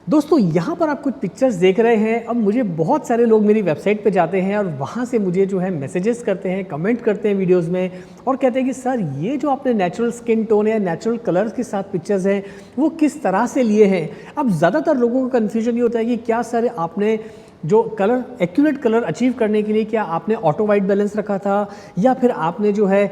दोस्तों यहाँ पर आप कुछ पिक्चर्स देख रहे हैं। अब मुझे बहुत सारे लोग मेरी वेबसाइट पे जाते हैं और वहाँ से मुझे जो है मैसेजेस करते हैं, कमेंट करते हैं वीडियोस में और कहते हैं कि सर ये जो आपने नेचुरल स्किन टोन या नेचुरल कलर्स के साथ पिक्चर्स हैं वो किस तरह से लिए हैं। अब ज़्यादातर लोगों का कन्फ्यूजन ये होता है कि क्या सर आपने जो कलर एक्यूरेट कलर अचीव करने के लिए क्या आपने ऑटो वाइट बैलेंस रखा था या फिर आपने जो है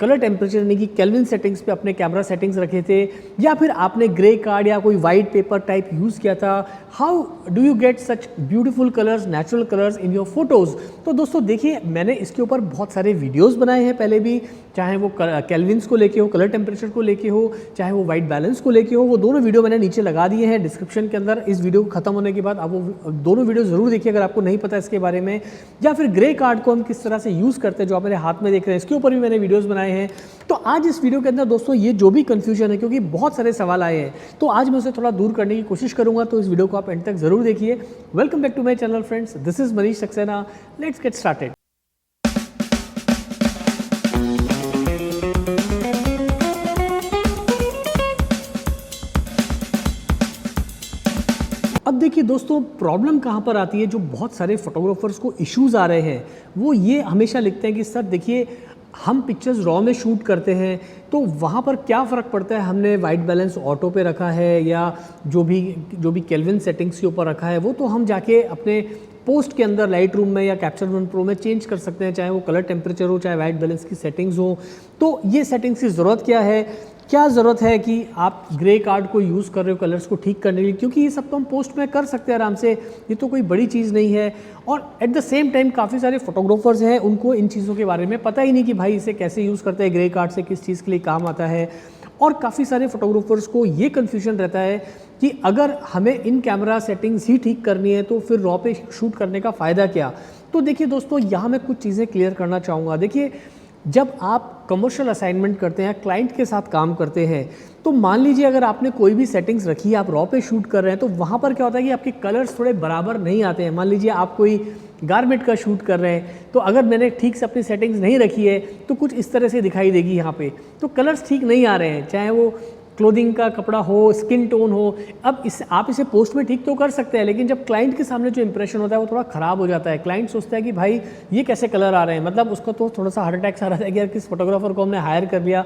कलर टेम्परेचर यानी कि केल्विन सेटिंग्स पे अपने कैमरा सेटिंग्स रखे थे या फिर आपने ग्रे कार्ड या कोई वाइट पेपर टाइप यूज़ किया था। How do you get such beautiful colours, natural colours in your photos. तो दोस्तों देखिए, मैंने इसके ऊपर बहुत सारे वीडियोस बनाए हैं पहले भी, चाहे वो केल्विन्स को लेके हो, कलर टेम्परेचर को लेके हो, चाहे वो वाइट बैलेंस को लेके हो। वो दोनों वीडियो मैंने नीचे लगा दिए हैं डिस्क्रिप्शन के अंदर। इस वीडियो खत्म होने के बाद आप वो दोनों वीडियो ज़रूर देखिए अगर आपको नहीं पता इसके बारे में। या फिर ग्रे कार्ड को हम किस तरह से यूज़ करते हैं जो आप मेरे हाथ में देख रहे हैं, इसके ऊपर भी मैंने वीडियोस बनाए हैं। तो आज इस वीडियो के अंदर दोस्तों ये जो भी कंफ्यूजन है, क्योंकि बहुत सारे सवाल आए हैं, तो आज मैं उसे थोड़ा दूर करने की कोशिश करूंगा। तो इस वीडियो को आप एंड तक जरूर देखिए। Welcome back to my channel friends, this is Manish Saxena. Let's get started. अब देखिए दोस्तों, प्रॉब्लम कहाँ पर आती है, जो बहुत सारे फोटोग्राफर्स को इश्यूज आ रहे हैं वो ये हमेशा लिखते हैं कि सर देखिए हम पिक्चर्स रॉ में शूट करते हैं तो वहाँ पर क्या फ़र्क पड़ता है, हमने वाइट बैलेंस ऑटो पे रखा है या जो भी केल्विन सेटिंग्स के ऊपर रखा है वो तो हम जाके अपने पोस्ट के अंदर लाइट रूम में या कैप्चर वन प्रो में चेंज कर सकते हैं, चाहे वो कलर टेम्परेचर हो चाहे वाइट बैलेंस की सेटिंग्स हो। तो ये सेटिंग्स की ज़रूरत क्या है, क्या ज़रूरत है कि आप ग्रे कार्ड को यूज़ कर रहे हो कलर्स को ठीक करने के लिए, क्योंकि ये सब तो हम पोस्ट में कर सकते हैं आराम से, ये तो कोई बड़ी चीज़ नहीं है। और एट द सेम टाइम काफ़ी सारे फोटोग्राफर्स हैं उनको इन चीज़ों के बारे में पता ही नहीं कि भाई इसे कैसे यूज़ करते हैं, ग्रे कार्ड से किस चीज़ के लिए काम आता है। और काफ़ी सारे फोटोग्राफर्स को ये कन्फ्यूजन रहता है कि अगर हमें इन कैमरा सेटिंग्स ही ठीक करनी है तो फिर रॉ पे शूट करने का फ़ायदा क्या। तो देखिए दोस्तों, यहाँ मैं कुछ चीज़ें क्लियर करना चाहूँगा। देखिए, जब आप कमर्शियल असाइनमेंट करते हैं, क्लाइंट के साथ काम करते हैं, तो मान लीजिए अगर आपने कोई भी सेटिंग्स रखी है, आप रॉ पे शूट कर रहे हैं, तो वहाँ पर क्या होता है कि आपके कलर्स थोड़े बराबर नहीं आते हैं। मान लीजिए आप कोई गारमेंट का शूट कर रहे हैं, तो अगर मैंने ठीक से अपनी सेटिंग्स नहीं रखी है तो कुछ इस तरह से दिखाई देगी यहाँ पे, तो कलर्स ठीक नहीं आ रहे हैं, चाहे वो क्लोथिंग का कपड़ा हो, स्किन टोन हो। अब आप इसे पोस्ट में ठीक तो कर सकते हैं, लेकिन जब क्लाइंट के सामने जो इंप्रेशन होता है वो थोड़ा ख़राब हो जाता है। क्लाइंट सोचता है कि भाई ये कैसे कलर आ रहे हैं, मतलब उसको तो थोड़ा सा हार्ट अटैक आ रहा है कि यार किस फोटोग्राफर को हमने हायर कर लिया,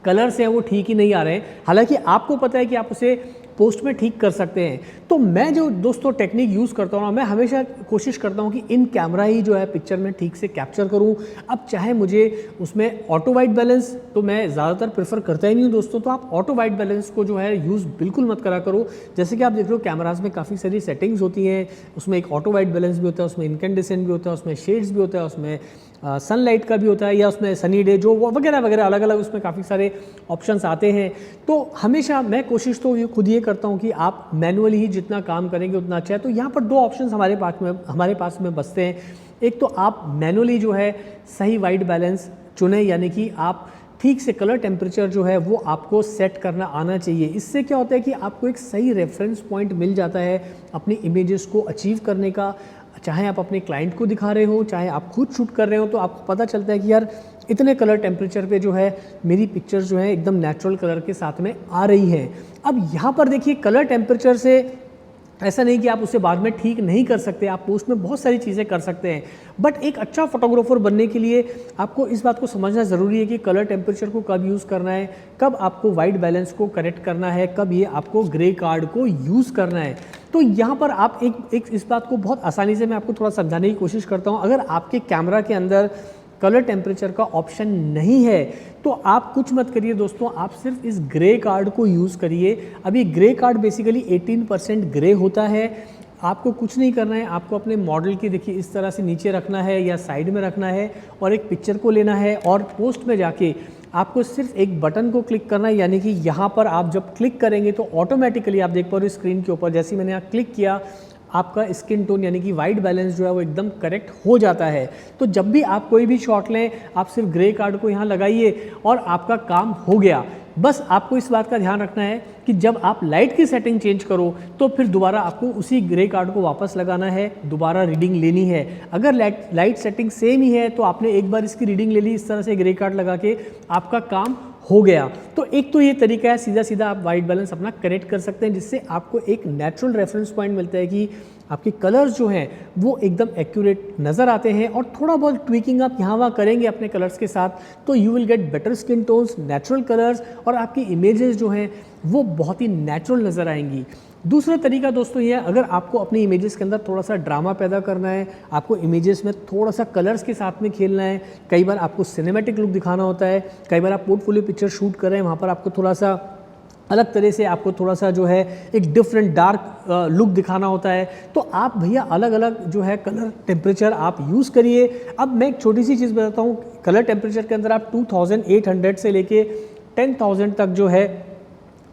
कलर्स हैं वो ठीक ही नहीं आ रहे हैं। हालांकि आपको पता है कि आप उसे पोस्ट में ठीक कर सकते हैं। तो मैं जो दोस्तों टेक्निक यूज़ करता हूँ ना, मैं हमेशा कोशिश करता हूँ कि इन कैमरा ही जो है पिक्चर में ठीक से कैप्चर करूँ। अब चाहे मुझे उसमें ऑटो वाइट बैलेंस तो मैं ज़्यादातर प्रेफर करता ही नहीं हूँ दोस्तों, तो आप ऑटो वाइट बैलेंस को जो है यूज़ बिल्कुल मत करा करो। जैसे कि आप देख रहे हो कैमराज में काफ़ी सारी सेटिंग्स होती हैं, उसमें एक ऑटो वाइट बैलेंस भी होता है, उसमें इनकैंडेसेंट भी होता है, उसमें शेड्स भी होता है, उसमें सनलाइट का भी होता है, या उसमें सनी डे जो वगैरह वगैरह अलग अलग उसमें काफ़ी सारे ऑप्शंस आते हैं। तो हमेशा मैं कोशिश तो खुद ये करता हूँ कि आप मैनुअली ही जितना काम करेंगे उतना अच्छा है। तो यहाँ पर दो ऑप्शंस हमारे पास में बचते हैं। एक तो आप मैनुअली जो है सही वाइट बैलेंस चुनें, यानी कि आप ठीक से कलर टेम्परेचर जो है वो आपको सेट करना आना चाहिए। इससे क्या होता है कि आपको एक सही रेफरेंस पॉइंट मिल जाता है अपनी इमेजेस को अचीव करने का। चाहे आप अपने क्लाइंट को दिखा रहे हो, चाहे आप खुद शूट कर रहे हो, तो आपको पता चलता है कि यार इतने कलर टेम्परेचर पे जो है मेरी पिक्चर्स जो है एकदम नेचुरल कलर के साथ में आ रही है। अब यहाँ पर देखिए, कलर टेम्परेचर से ऐसा नहीं कि आप उसे बाद में ठीक नहीं कर सकते, आप पोस्ट में बहुत सारी चीज़ें कर सकते हैं। बट एक अच्छा फोटोग्राफर बनने के लिए आपको इस बात को समझना ज़रूरी है कि कलर टेम्परेचर को कब यूज़ करना है, कब आपको वाइट बैलेंस को करेक्ट करना है, कब ये आपको ग्रे कार्ड को यूज़ करना है। तो यहाँ पर आप एक इस बात को बहुत आसानी से मैं आपको थोड़ा समझाने की कोशिश करता हूँ। अगर आपके कैमरा के अंदर कलर टेम्परेचर का ऑप्शन नहीं है तो आप कुछ मत करिए दोस्तों, आप सिर्फ इस ग्रे कार्ड को यूज़ करिए। अभी ग्रे कार्ड बेसिकली 18% ग्रे होता है। आपको कुछ नहीं करना है, आपको अपने मॉडल की देखिए इस तरह से नीचे रखना है या साइड में रखना है और एक पिक्चर को लेना है और पोस्ट में जाके आपको सिर्फ एक बटन को क्लिक करना है। यानी कि यहाँ पर आप जब क्लिक करेंगे तो ऑटोमेटिकली आप देख पा रहे हो स्क्रीन के ऊपर, जैसे ही मैंने यहाँ क्लिक किया आपका स्किन टोन यानी कि वाइट बैलेंस जो है वो एकदम करेक्ट हो जाता है। तो जब भी आप कोई भी शॉट लें, आप सिर्फ ग्रे कार्ड को यहाँ लगाइए और आपका काम हो गया। बस आपको इस बात का ध्यान रखना है कि जब आप लाइट की सेटिंग चेंज करो तो फिर दोबारा आपको उसी ग्रे कार्ड को वापस लगाना है, दोबारा रीडिंग लेनी है। अगर लाइट सेटिंग सेम ही है तो आपने एक बार इसकी रीडिंग ले ली, इस तरह से ग्रे कार्ड लगा के आपका काम हो गया। तो एक तो ये तरीका है, सीधा सीधा आप वाइट बैलेंस अपना करेक्ट कर सकते हैं, जिससे आपको एक नेचुरल रेफरेंस पॉइंट मिलता है कि आपके कलर्स जो हैं वो एकदम एक्यूरेट नज़र आते हैं। और थोड़ा बहुत ट्विकिंग आप यहाँ वहाँ करेंगे अपने कलर्स के साथ तो you will get better skin tones, natural colours, और आपकी इमेजेस जो हैं वो बहुत ही नेचुरल नज़र आएंगी। दूसरा तरीका दोस्तों ये है, अगर आपको अपनी इमेजेस के अंदर थोड़ा सा ड्रामा पैदा करना है, आपको इमेजेस में थोड़ा सा कलर्स के साथ में खेलना है, कई बार आपको सिनेमैटिक लुक दिखाना होता है, कई बार आप पोर्टफोलियो पिक्चर शूट कर रहे हैं, वहाँ पर आपको थोड़ा सा अलग तरह से, आपको थोड़ा सा जो है एक डिफरेंट डार्क लुक दिखाना होता है, तो आप भैया अलग अलग जो है कलर टेम्परेचर आप यूज़ करिए। अब मैं एक छोटी सी चीज़ बताता हूँ, कलर टेम्परेचर के अंदर आप 2800 से लेके 10,000 तक जो है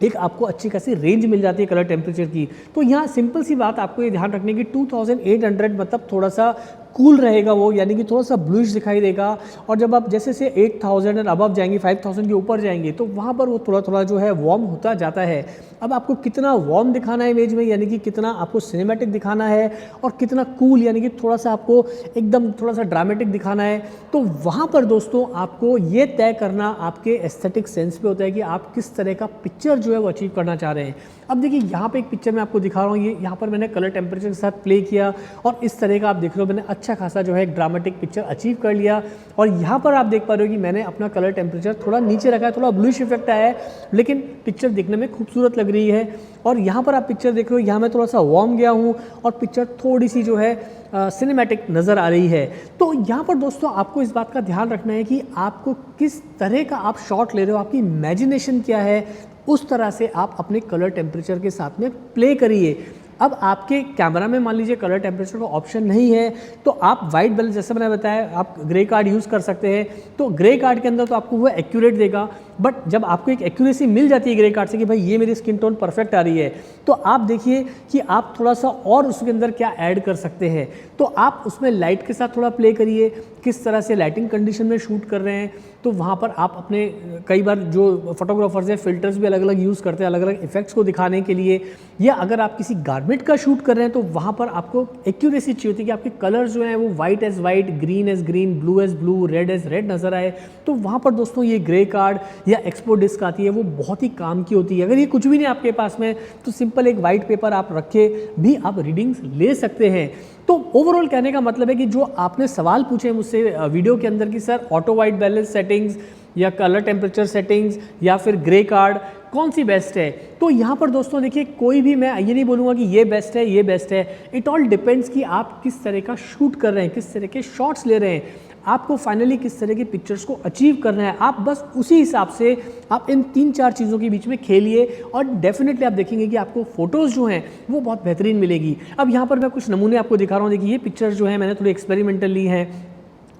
एक आपको अच्छी खासी रेंज मिल जाती है कलर टेम्परेचर की। तो यहाँ सिंपल सी बात आपको ये ध्यान रखने की, 2800 मतलब थोड़ा सा कूल रहेगा वो, यानी कि थोड़ा सा ब्लूइश दिखाई देगा। और जब आप जैसे से 8000 और अबव जाएंगे, 5000 के ऊपर जाएंगे, तो वहाँ पर वो थोड़ा थोड़ा जो है वार्म होता जाता है। अब आपको कितना वार्म दिखाना है इमेज में, यानी कि कितना आपको सिनेमैटिक दिखाना है, और कितना कूल यानी कि थोड़ा सा आपको एकदम थोड़ा सा ड्रामेटिक दिखाना है, तो वहाँ पर दोस्तों आपको ये तय करना आपके एस्थेटिक सेंस पे होता है कि आप किस तरह का पिक्चर जो है वो अचीव करना चाह रहे हैं। अब देखिए यहाँ पे एक पिक्चर मैं आपको दिखा रहा हूँ, ये यहाँ पर मैंने कलर टेम्परेचर के साथ प्ले किया, और इस तरह का आप देख रहे हो मैंने अच्छा खासा जो है एक ड्रामेटिक पिक्चर अचीव कर लिया। और यहाँ पर आप देख पा रहे हो कि मैंने अपना कलर टेम्परेचर थोड़ा नीचे रखा है, थोड़ा ब्लूइश इफेक्ट आया है, लेकिन पिक्चर दिखने में खूबसूरत लग रही है। और यहाँ पर आप पिक्चर देख रहे हो, यहाँ मैं थोड़ा सा वार्म गया हूँ, और पिक्चर थोड़ी सी जो है सिनेमैटिक नज़र आ रही है। तो यहाँ पर दोस्तों आपको इस बात का ध्यान रखना है कि आपको किस तरह का आप शॉट ले रहे हो, आपकी इमेजिनेशन क्या है, उस तरह से आप अपने कलर टेम्परेचर के साथ में प्ले करिए। अब आपके कैमरा में मान लीजिए कलर टेम्परेचर का ऑप्शन नहीं है, तो आप वाइट बैलेंस, जैसे मैंने बताया, आप ग्रे कार्ड यूज़ कर सकते हैं। तो ग्रे कार्ड के अंदर तो आपको वो एक्यूरेट देगा, बट जब आपको एक एक्यूरेसी मिल जाती है ग्रे कार्ड से कि भाई ये मेरी स्किन टोन परफेक्ट आ रही है, तो आप देखिए कि आप थोड़ा सा और उसके अंदर क्या ऐड कर सकते हैं। तो आप उसमें लाइट के साथ थोड़ा प्ले करिए, किस तरह से लाइटिंग कंडीशन में शूट कर रहे हैं, तो वहाँ पर आप अपने, कई बार जो फोटोग्राफर्स हैं फिल्टर्स भी अलग अलग यूज़ करते हैं अलग अलग इफेक्ट्स को दिखाने के लिए, या अगर आप किसी गारमेंट का शूट कर रहे हैं तो वहाँ पर आपको एक्यूरेसी चाहिए होती है कि आपके कलर्स जो हैं वो white as white, green as green, blue as blue, red as red नज़र आए। तो वहाँ पर दोस्तों ये ग्रे कार्ड या एक्सपो डिस्क आती है, वो बहुत ही काम की होती है। अगर ये कुछ भी नहीं आपके पास में, तो सिंपल एक वाइट पेपर आप रखे भी आप रीडिंग्स ले सकते हैं। तो ओवरऑल कहने का मतलब है कि जो आपने सवाल पूछे मुझसे वीडियो के अंदर कि sir auto white balance settings या कलर टेम्परेचर सेटिंग्स या फिर ग्रे कार्ड कौन सी बेस्ट है, तो यहाँ पर दोस्तों देखिए कोई भी, मैं ये नहीं बोलूँगा कि ये बेस्ट है ये बेस्ट है। इट ऑल डिपेंड्स कि आप किस तरह का शूट कर रहे हैं, किस तरह के शॉट्स ले रहे हैं, आपको फाइनली किस तरह के पिक्चर्स को अचीव करना है। आप बस उसी हिसाब से आप इन 3-4 चीज़ों के बीच में खेलिए, और डेफिनेटली आप देखेंगे कि आपको फोटोज़ जो हैं वो बहुत बेहतरीन मिलेगी। अब यहाँ पर मैं कुछ नमूने आपको दिखा रहा हूँ। देखिए ये पिक्चर्स जो है मैंने थोड़ी एक्सपेरिमेंटल ली है,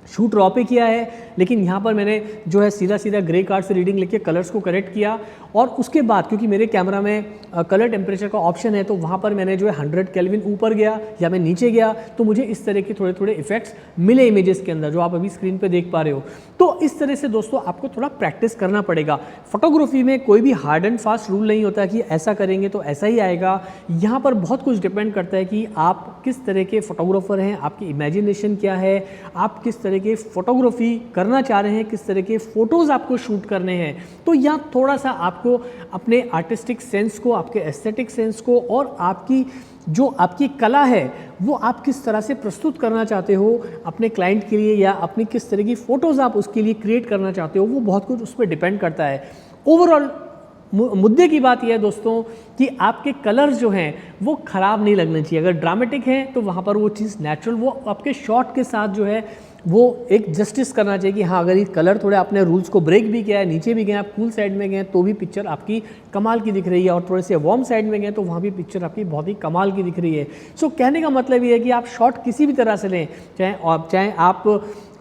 शूट रॉ पे किया है, लेकिन यहाँ पर मैंने जो है सीधा सीधा ग्रे कार्ड से रीडिंग लेके कलर्स को करेक्ट किया, और उसके बाद क्योंकि मेरे कैमरा में कलर टेम्परेचर का ऑप्शन है, तो वहाँ पर मैंने जो है 100 केल्विन ऊपर गया या मैं नीचे गया, तो मुझे इस तरह के थोड़े थोड़े इफेक्ट्स मिले इमेजेस के अंदर, जो आप अभी स्क्रीन पे देख पा रहे हो। तो इस तरह से दोस्तों आपको थोड़ा प्रैक्टिस करना पड़ेगा। फोटोग्राफी में कोई भी हार्ड एंड फास्ट रूल नहीं होता कि ऐसा करेंगे तो ऐसा ही आएगा। यहाँ पर बहुत कुछ डिपेंड करता है कि आप किस तरह के फोटोग्राफर हैं, आपकी इमेजिनेशन क्या है, आप किस तरह के फोटोग्राफी करना चाह रहे हैं, किस तरह के फ़ोटोज़ आपको शूट करने हैं। तो यहाँ थोड़ा सा आपको अपने आर्टिस्टिक सेंस को, आपके एस्थेटिक सेंस को, और आपकी जो आपकी कला है वो आप किस तरह से प्रस्तुत करना चाहते हो अपने क्लाइंट के लिए, या अपनी किस तरह की फ़ोटोज़ आप उसके लिए क्रिएट करना चाहते हो, वो बहुत कुछ उस पर डिपेंड करता है। ओवरऑल मुद्दे की बात यह है दोस्तों कि आपके कलर्स जो हैं वो ख़राब नहीं लगने चाहिए। अगर ड्रामेटिक हैं तो वहाँ पर वो चीज़ नेचुरल, वो आपके शॉट के साथ जो है वो एक जस्टिस करना चाहिए कि हाँ, अगर ये कलर थोड़े आपने रूल्स को ब्रेक भी किया है, नीचे भी गए, आप कूल साइड में गए, तो भी पिक्चर आपकी कमाल की दिख रही है, और थोड़े से वार्म साइड में गए तो वहाँ भी पिक्चर आपकी बहुत ही कमाल की दिख रही है। सो कहने का मतलब ये है कि आप शॉट किसी भी तरह से लें, चाहे आप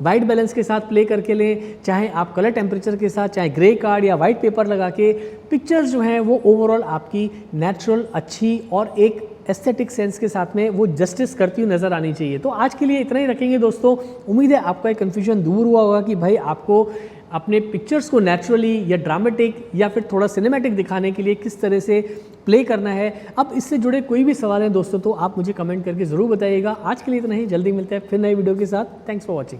वाइट बैलेंस के साथ प्ले करके लें, चाहे आप कलर टेम्परेचर के साथ, चाहे ग्रे कार्ड या वाइट पेपर लगा के, पिक्चर्स जो हैं वो ओवरऑल आपकी नेचुरल, अच्छी और एक एस्थेटिक सेंस के साथ में वो जस्टिस करती हुई नज़र आनी चाहिए। तो आज के लिए इतना ही रखेंगे दोस्तों। उम्मीद है आपका एक कन्फ्यूजन दूर हुआ होगा कि भाई आपको अपने पिक्चर्स को नेचुरली या ड्रामेटिक या फिर थोड़ा सिनेमैटिक दिखाने के लिए किस तरह से प्ले करना है। अब इससे जुड़े कोई भी सवाल हैं दोस्तों तो आप मुझे कमेंट करके ज़रूर बताइएगा। आज के लिए इतना ही, जल्दी मिलते हैं फिर नई वीडियो के साथ। Thanks for watching.